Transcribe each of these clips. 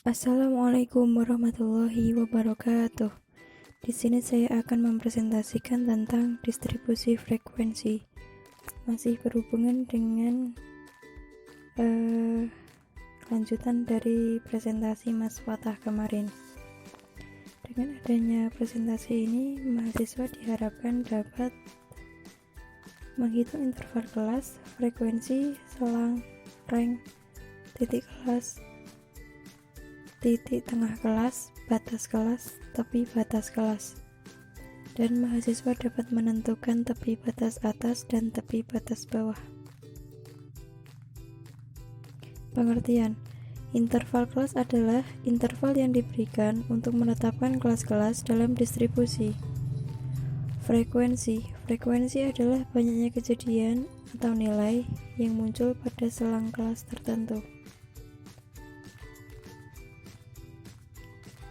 Assalamualaikum warahmatullahi wabarakatuh. Di sini saya akan mempresentasikan tentang distribusi frekuensi. Masih berhubungan dengan lanjutan dari presentasi Mas Fatah kemarin. Dengan adanya presentasi ini, mahasiswa diharapkan dapat menghitung interval kelas, frekuensi, selang, rank, titik kelas, titik tengah kelas, batas kelas, tepi batas kelas, dan mahasiswa dapat menentukan tepi batas atas dan tepi batas bawah. Pengertian: interval kelas adalah interval yang diberikan untuk menetapkan kelas-kelas dalam distribusi. Frekuensi adalah banyaknya kejadian atau nilai yang muncul pada selang kelas tertentu.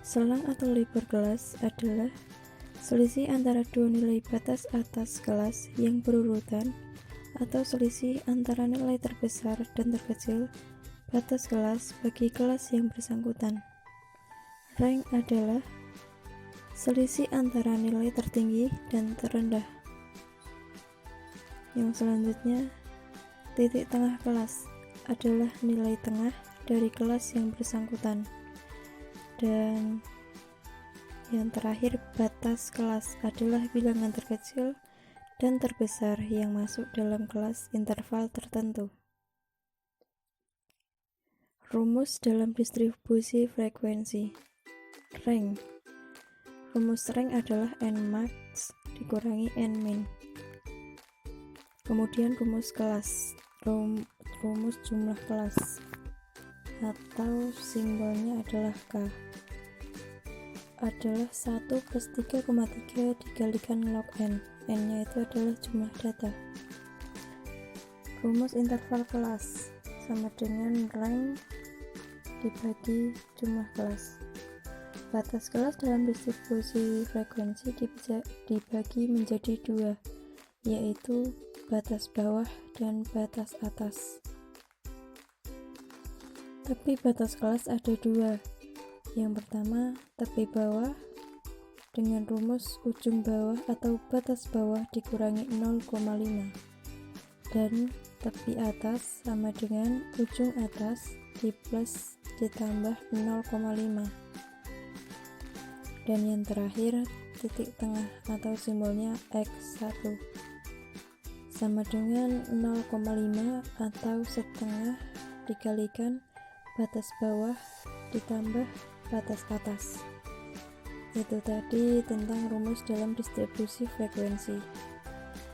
Selang atau libur kelas adalah selisih antara dua nilai batas atas kelas yang berurutan atau selisih antara nilai terbesar dan terkecil batas kelas bagi kelas yang bersangkutan. Rank adalah selisih antara nilai tertinggi dan terendah. Yang selanjutnya, titik tengah kelas adalah nilai tengah dari kelas yang bersangkutan. Dan yang terakhir, batas kelas adalah bilangan terkecil dan terbesar yang masuk dalam kelas interval tertentu. Rumus dalam distribusi frekuensi. Rank. Rumus rank adalah Nmax dikurangi Nmin. Kemudian rumus kelas, rumus jumlah kelas, atau simbolnya adalah K, adalah 1 plus 3,3 dikalikan log N. N-nya itu adalah jumlah data. Rumus interval kelas sama dengan rank dibagi jumlah kelas. Batas kelas dalam distribusi frekuensi dibagi menjadi dua, yaitu batas bawah dan batas atas. Tepi batas kelas ada dua. Yang pertama, tepi bawah dengan rumus ujung bawah atau batas bawah dikurangi 0,5, dan tepi atas sama dengan ujung atas di plus ditambah 0,5. Dan yang terakhir, titik tengah atau simbolnya X1 sama dengan 0,5 atau setengah dikalikan batas bawah ditambah batas atas. Itu tadi tentang rumus dalam distribusi frekuensi.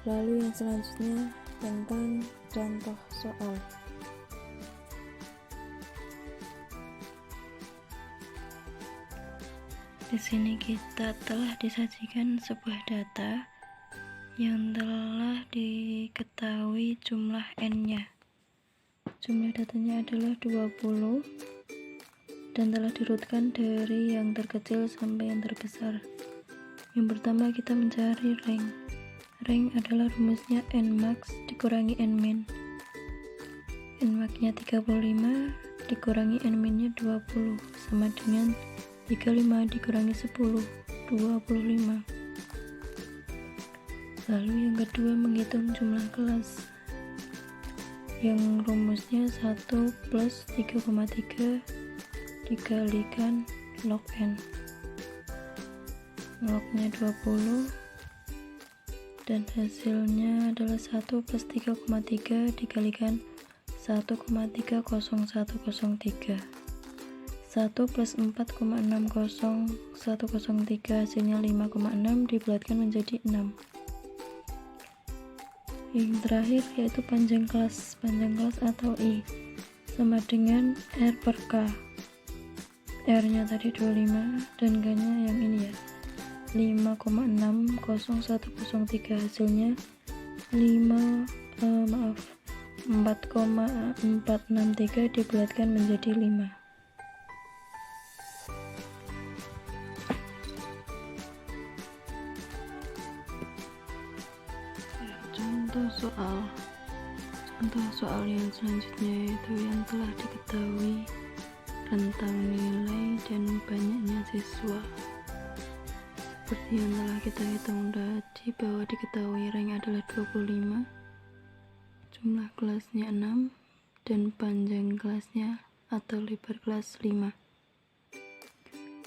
Lalu yang selanjutnya tentang contoh soal. Di sini kita telah disajikan sebuah data yang telah diketahui jumlah N-nya. Jumlah datanya adalah 20 dan telah diurutkan dari yang terkecil sampai yang terbesar. Yang pertama kita mencari rank. Rank adalah rumusnya Nmax dikurangi Nmin. Nmax-nya 35 dikurangi Nmin-nya 20 sama dengan 35 dikurangi 10, 25. Lalu yang kedua menghitung jumlah kelas, yang rumusnya 1 plus 3,3 dikalikan log N. Lognya 20 dan hasilnya adalah 1 plus 3,3 dikalikan 1,30103. 1 plus 4,60103 hasilnya 5,6 dibulatkan menjadi 6. Yang terakhir yaitu panjang kelas atau I sama dengan R per K. R nya tadi 25 dan K nya yang ini ya 5,60103 hasilnya 4,463 dibulatkan menjadi 5. Contoh soal yang selanjutnya yaitu yang telah diketahui rentang nilai dan banyaknya siswa. Seperti yang telah kita hitung tadi, bahwa diketahui rank adalah 25, jumlah kelasnya 6, dan panjang kelasnya atau lebar kelas 5.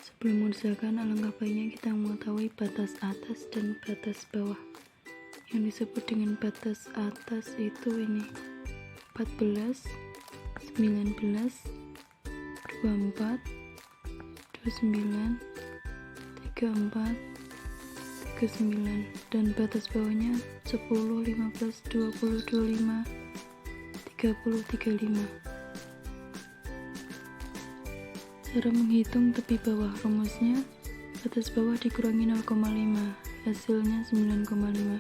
Sebelum mengerjakan, alangkah baiknya kita mengetahui batas atas dan batas bawah. Yang disebut dengan batas atas itu ini 14, 19, 24, 29, 34, 39, dan batas bawahnya 10, 15, 20, 25, 30, 35. Cara menghitung tepi bawah, rumusnya batas bawah dikurangi 0,5, hasilnya 9,5.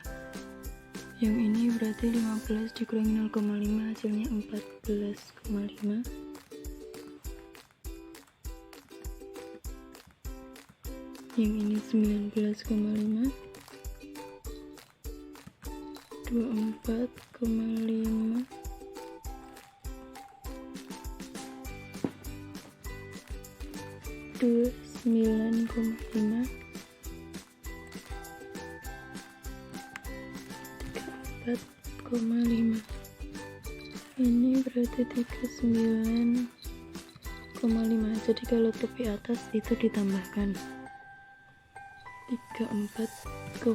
Yang ini berarti 15 dikurangi 0,5, hasilnya 14,5. Yang ini 19,5, 24,5, 29,5, 34,5. Ini berarti 39,5. Jadi kalau tepi atas itu ditambahkan 34,5,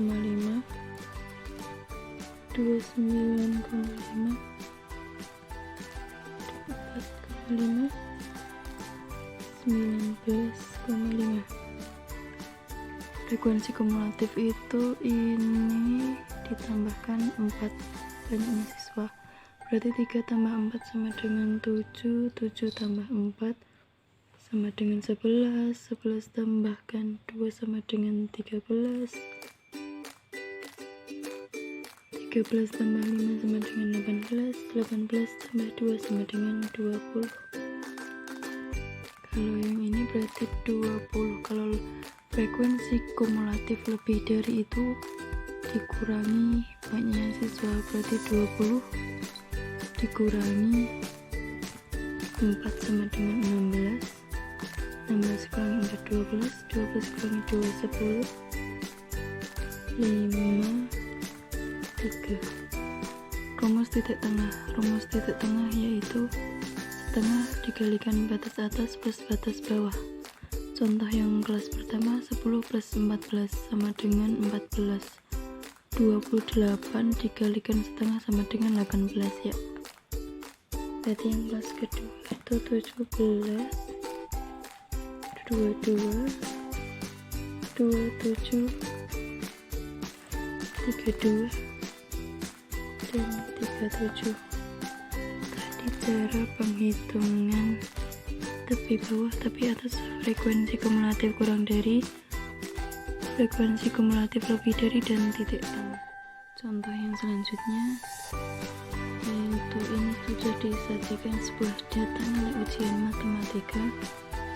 29,5, 4,5, 19,5. Frekuensi kumulatif itu ini ditambahkan 4, banyaknya siswa. Berarti 3 tambah 4 sama dengan 7, 7 tambah 4 sama dengan 11, 11 tambahkan 2 sama dengan 13, 13 tambah 5 sama dengan 18, 18 tambah 2 sama dengan 20. Kalau yang ini berarti 20. Kalau frekuensi kumulatif lebih dari itu dikurangi banyaknya siswa, berarti 20 dikurangi 4 sama dengan 16, 16 kurangi 4 12, 12 kurangi 2 10, 5, 3. Rumus titik tengah yaitu setengah dikalikan batas atas plus batas bawah. Contoh yang kelas pertama, 10 plus 14 sama dengan 14, 28 dikalikan setengah sama dengan 18 ya. Berarti yang kelas kedua itu 17, 22, 27, 32, dan 37. Tadi cara penghitungan tepi bawah, tepi atas frekuensi kumulatif kurang dari, frekuensi kumulatif lebih dari, dan titik tengah. Contoh yang selanjutnya yaitu ini sudah disajikan sebuah data nilai ujian matematika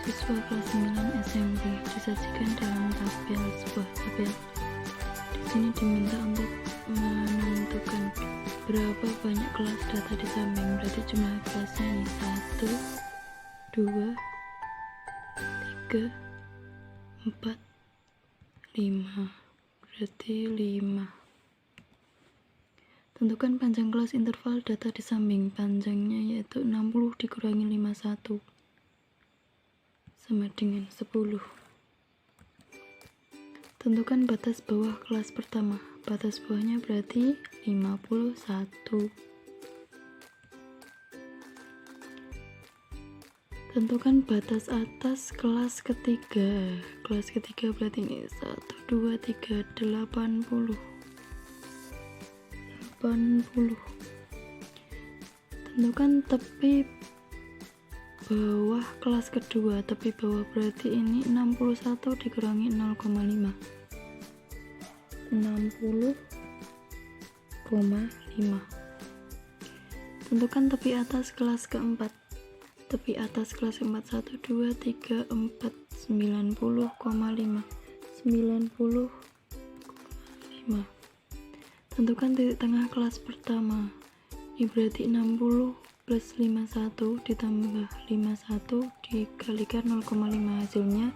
siswa kelas 9 SMP, disajikan dalam sebuah tabel. Di sini diminta untuk menentukan berapa banyak kelas data di samping, berarti jumlah kelasnya ini 1, 2, 3, 4, 5, berarti 5. Tentukan panjang kelas interval data di samping, panjangnya yaitu 60 dikurangi 51 sama dengan 10. Tentukan batas bawah kelas pertama, batas bawahnya berarti 51. Tentukan batas atas kelas ketiga, kelas ketiga berarti ini 1, 2, 3, 80. Tentukan tepi bawah kelas kedua, tepi bawah berarti ini 61 dikurangi 0,5, 60,5. Tentukan tepi atas kelas keempat, tepi atas kelas keempat 1, 2, 3, 4, 90,5, 90,5. Tentukan titik tengah kelas pertama, ini berarti 60 plus 51 ditambah 51 dikalikan 0,5, hasilnya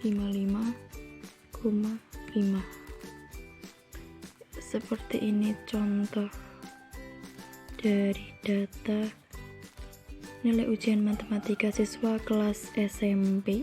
55,5. Seperti ini contoh dari data nilai ujian matematika siswa kelas SMP.